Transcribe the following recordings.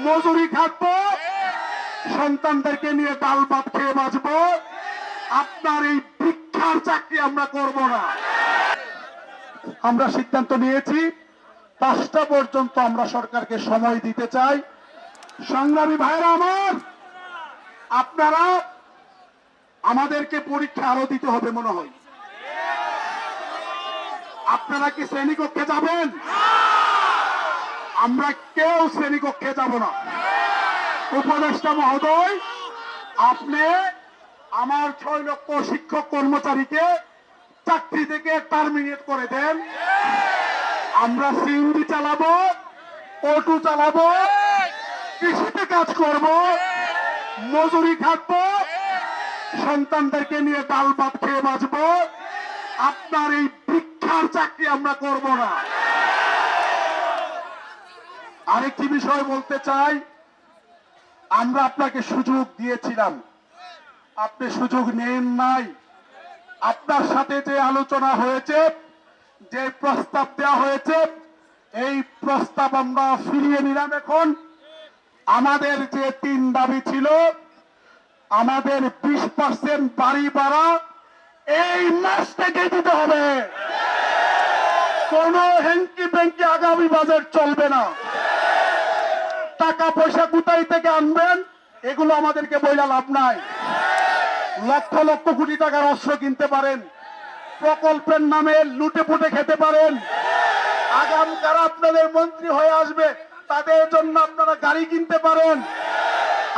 মজুরি খাটবো, সন্তানদেরকে নিয়ে ডাল ভাত খেয়ে বাঁচবো। আপনার এই ভিক্ষার চাকরি আমরা করব না। আমরা সিদ্ধান্ত নিয়েছি 5টা পর্যন্ত আমরা সরকারকে সময় দিতে চাই। সংগ্রামী ভাইরা আমার, আপনারা আমাদেরকে পরীক্ষা আরো দিতে হবে মনে হয়। আপনারা কি শ্রেণীকক্ষে যাবেন? আমরা কেউ শ্রেণীকক্ষে যাব না। উপদেষ্টা মহোদয়, আপনি আমার 6 লক্ষ শিক্ষক কর্মচারীকে চাকরি থেকে টার্মিনেট করে দেন। আমরা সিএনজি চালাবো, অটো চালাবো, কৃষিতে কাজ করব, মজুরি খাটবো, সন্তানদেরকে নিয়ে ডাল ভাত খেয়ে বাঁচবো। আপনার এই ভিক্ষার চাকরি আমরা করব না। আরেকটি বিষয় বলতে চাই, আমরা আপনাকে সুযোগ দিয়েছিলাম, আপনি সুযোগ নেন নাই। আপনার সাথে যে আলোচনা হয়েছে, যে প্রস্তাব দেওয়া হয়েছে, এই প্রস্তাব আমরা ফিরিয়ে নিলাম। এখন আমাদের যে 3 দাবি ছিল, আমাদের 20% বাড়ি ভাড়া এই মাস থেকে দিতে হবে। কোন হেঙ্কি বেঙ্কি আগামী বাজেট চলবে না। টাকা পয়সা কোথায় থেকে আনবেন এগুলো আমাদেরকে বইলা লাভ নাই। লক্ষ লক্ষ কোটি টাকার অস্ত্র কিনতে পারেন, প্রকল্পের নামে লুটে পুটে খেতে পারেন। আগাম যারা আপনাদের মন্ত্রী হয়ে আসবে তাদের জন্য আপনারা গাড়ি কিনতে পারেন।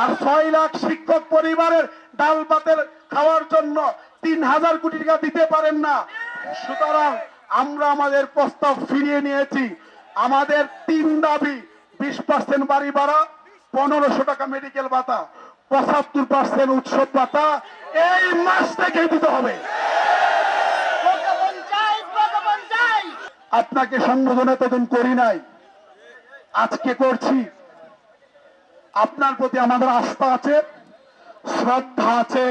আর 6 লাখ শিক্ষক পরিবারের ডাল ভাতের খাওয়ার জন্য 3000 কোটি টাকা দিতে পারেন না। সুতরাং আমরা আমাদের প্রস্তাব ফিরিয়ে নিয়েছি। আমাদের 3 দাবি: 20% বাড়ি ভাড়া, 1500 টাকা মেডিকেল ভাতা, 75% উৎসব ভাতা এই মাস থেকে দিতে হবে। আপনাকে সম্বোধন এতদিন করি নাই, আজকে করছি। আপনার প্রতি আমাদের আস্থা আছে, শ্রদ্ধা আছে।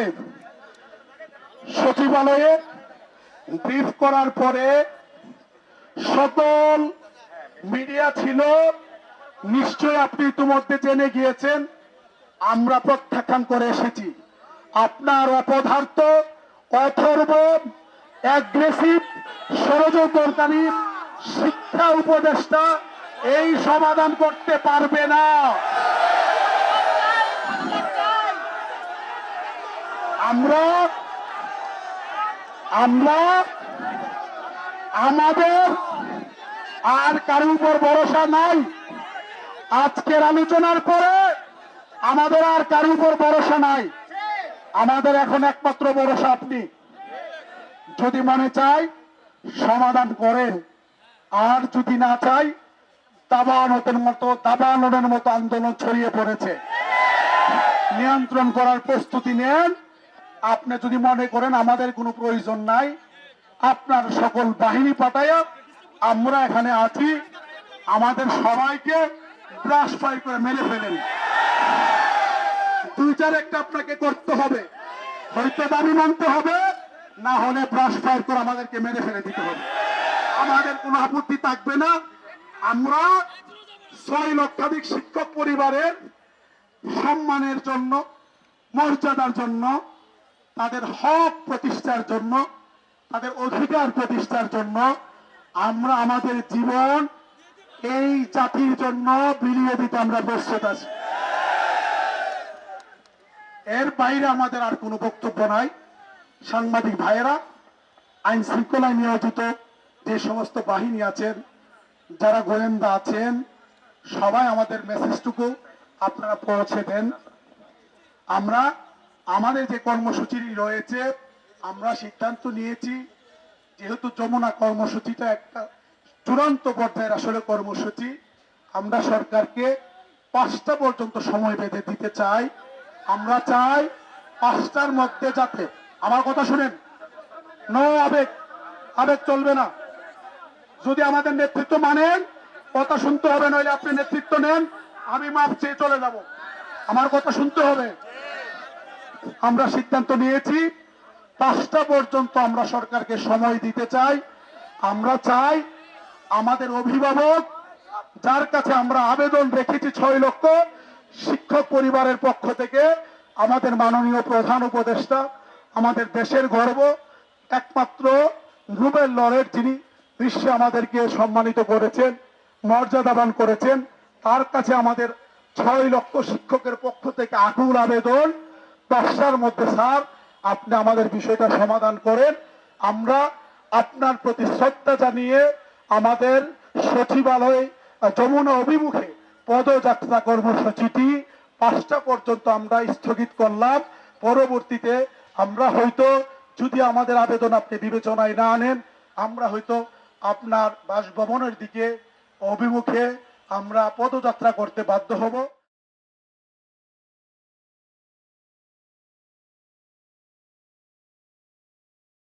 সচিবালয়ে ব্রিফ করার পরে সকল মিডিয়া ছিল, নিশ্চয় আপনি ইতিমধ্যে জেনে গিয়েছেন। আমরা প্রত্যাখ্যান করে এসেছি। আপনার অপদার্থ, অথর্ব, অ্যাগ্রেসিভ, ষড়যন্ত্রকারী শিক্ষা উপদেষ্টা এই সমাধান করতে পারবে না। আমরা আমাদের আর কারোর উপর ভরসা নাই। আজকের আলোচনার পরে আমাদের আর কারোর উপর ভরসা নাই। আমাদের এখন একমাত্র ভরসা আপনি। যদি মনে চাই সমাধান করেন, আর যদি না চাই দাবানলের মতো আন্দোলন ছড়িয়ে পড়েছে, নিয়ন্ত্রণ করার প্রস্তুতি নেন। আপনি যদি মনে করেন আমাদের কোনো প্রয়োজন নাই, আপনার সকল বাহিনী পাঠাইয়া আমরা এখানে আছি, আমাদের সবাইকে ব্রাশ ফায়ার করে মেরে ফেলেন। 2-4 একটা আপনাকে করতে হবে, হয়তো দাবি মানতে হবে, না হলে ব্রাশ ফায়ার করে আমাদেরকে মেরে ফেলে দিতে হবে। আমাদের কোনো আপত্তি থাকবে না। আমরা 6 লক্ষাধিক শিক্ষক পরিবারের সম্মানের জন্য, মর্যাদার জন্য, তাদের হক প্রতিষ্ঠার জন্য, তাদের অধিকার প্রতিষ্ঠার জন্য আমরা আমাদের জীবন এই জাতির জন্য বিলিয়ে দিতে আমরা প্রস্তুত আছি। এর বাইরে আমাদের আর কোনো বক্তব্য নাই। সাংবাদিক ভাইয়েরা, আইন শৃঙ্খলায় নিয়োজিত যে সমস্ত বাহিনী আছেন, যারা গোয়েন্দা আছেন, সবাই আমাদের মেসেজটুকু আপনারা পৌঁছে দেন। আমরা আমাদের যে কর্মসূচি রয়েছে, আমরা সিদ্ধান্ত নিয়েছি, যেহেতু যমুনা কর্মসূচিটা একটা চূড়ান্ত পর্যায়ের আসলে কর্মসূচি, আমরা সরকারকে 5টা পর্যন্ত সময় বেঁধে দিতে চাই। আমরা চাই 5টার মধ্যে যাতে, আমার কথা শুনেন, নো আবেগ, আবেগ চলবে না। যদি আমাদের নেতৃত্ব মানেন কথা শুনতে হবে, নইলে আপনি নেতৃত্ব নেন, আমি মাপ চেয়ে চলে যাব। আমার কথা শুনতে হবে। আমরা সিদ্ধান্ত নিয়েছি 5টা পর্যন্ত আমরা সরকারকে সময় দিতে চাই। আমরা চাই আমাদের অভিভাবক যার কাছে আমরা আবেদন রেখেছি 6 লক্ষ শিক্ষক পরিবারের পক্ষ থেকে আমাদের মাননীয় প্রধান উপদেষ্টা, আমাদের দেশের গর্ব, একমাত্র নোবেল লরেট যিনি বিশ্বে আমাদেরকে সম্মানিত করেছেন, মর্যাদাবান করেছেন, তার কাছে আমাদের 6 লক্ষ শিক্ষকের পক্ষ থেকে আকুল আবেদন, 10টার মধ্যে স্যার আপনি আমাদের বিষয়টা সমাধান করেন। আমরা আপনার প্রতি শ্রদ্ধা জানিয়ে আমাদের সচিবালয় যমুনা অভিমুখে পদযাত্রা কর্মসূচিটি 5টা পর্যন্ত আমরা স্থগিত করলাম। পরবর্তীতে আমরা হয়তো যদি আমাদের আবেদন আপনি বিবেচনায় না আনেন, আমরা হয়তো আপনার বাসভবনের দিকে অভিমুখে আমরা পদযাত্রা করতে বাধ্য হব।